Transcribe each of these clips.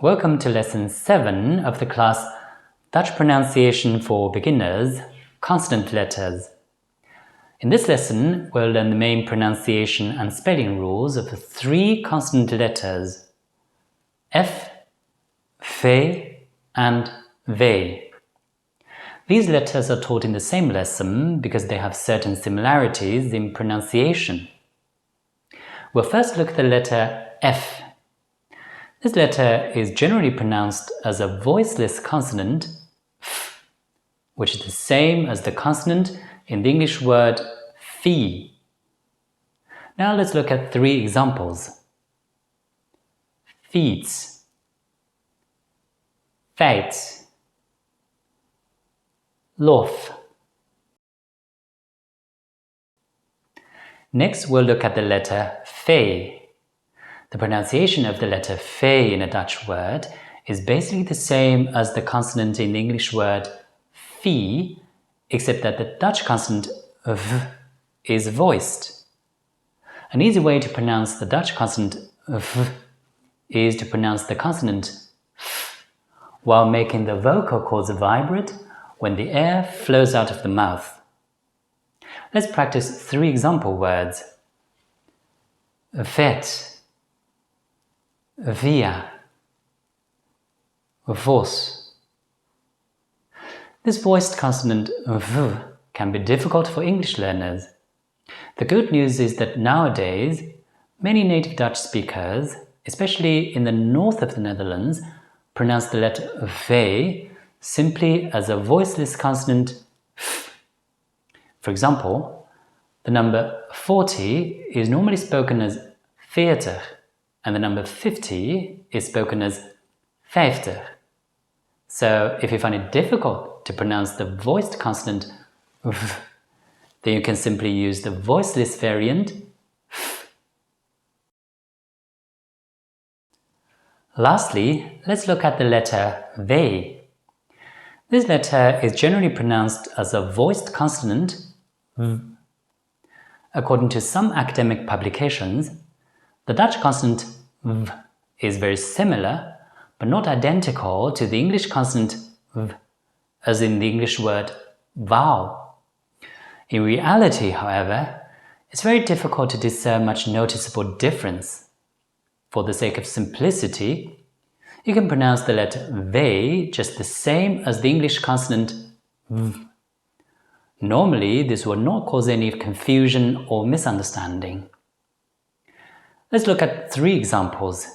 welcome to lesson 7 of the class Dutch Pronunciation for Beginners, Consonant Letters. In this lesson, we'll learn the main pronunciation and spelling rules of the 3 consonant letters F, V and V. These letters are taught in the same lesson because they have certain similarities in pronunciation. We'll first look at the letter F. This letter is generally pronounced as a voiceless consonant, f, which is the same as the consonant in the English word fee. Now let's look at 3 examples. Fiets, feit, lof. Next, we'll look at the letter V. The pronunciation of the letter V in a Dutch word is basically the same as the consonant in the English word fee, except that the Dutch consonant v is voiced. An easy way to pronounce the Dutch consonant v is to pronounce the consonant f while making the vocal cords vibrate when the air flows out of the mouth. Let's practice 3 example words. Vet, via, vos. This voiced consonant v can be difficult for English learners. The good news is that nowadays, many native Dutch speakers, especially in the north of the Netherlands, pronounce the letter V simply as a voiceless consonant f. For example, the number 40 is normally spoken as 40 and the number 50 is spoken as 50. So if you find it difficult to pronounce the voiced consonant v, then you can simply use the voiceless variant f. Lastly, let's look at the letter V. This letter is generally pronounced as a voiced consonant v. According to some academic publications, the Dutch consonant v is very similar but not identical to the English consonant v, as in the English word vowel. In reality, however, it's very difficult to discern much noticeable difference. For the sake of simplicity, you can pronounce the letter V just the same as the English consonant v. Normally, this will not cause any confusion or misunderstanding. Let's look at 3 examples.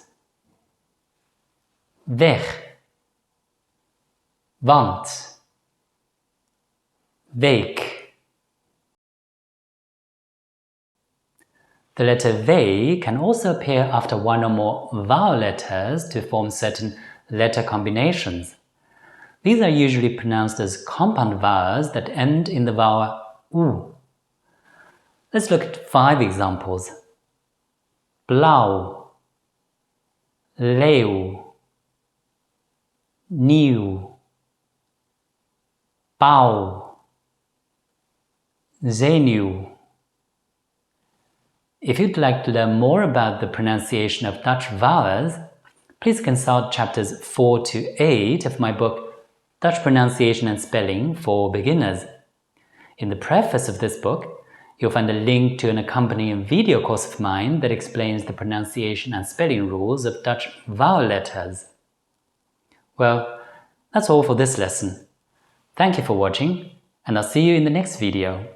Weg, want, week. The letter V can also appear after one or more vowel letters to form certain letter combinations. These are usually pronounced as compound vowels that end in the vowel eeuw. Let's look at 5 examples. Blauw, leeuw, nieuw, pauw, zenuw. If you'd like to learn more about the pronunciation of Dutch vowels, please consult chapters 4 to 8 of my book Dutch Pronunciation and Spelling for Beginners. In the preface of this book, you'll find a link to an accompanying video course of mine that explains the pronunciation and spelling rules of Dutch vowel letters. Well, that's all for this lesson. Thank you for watching, and I'll see you in the next video.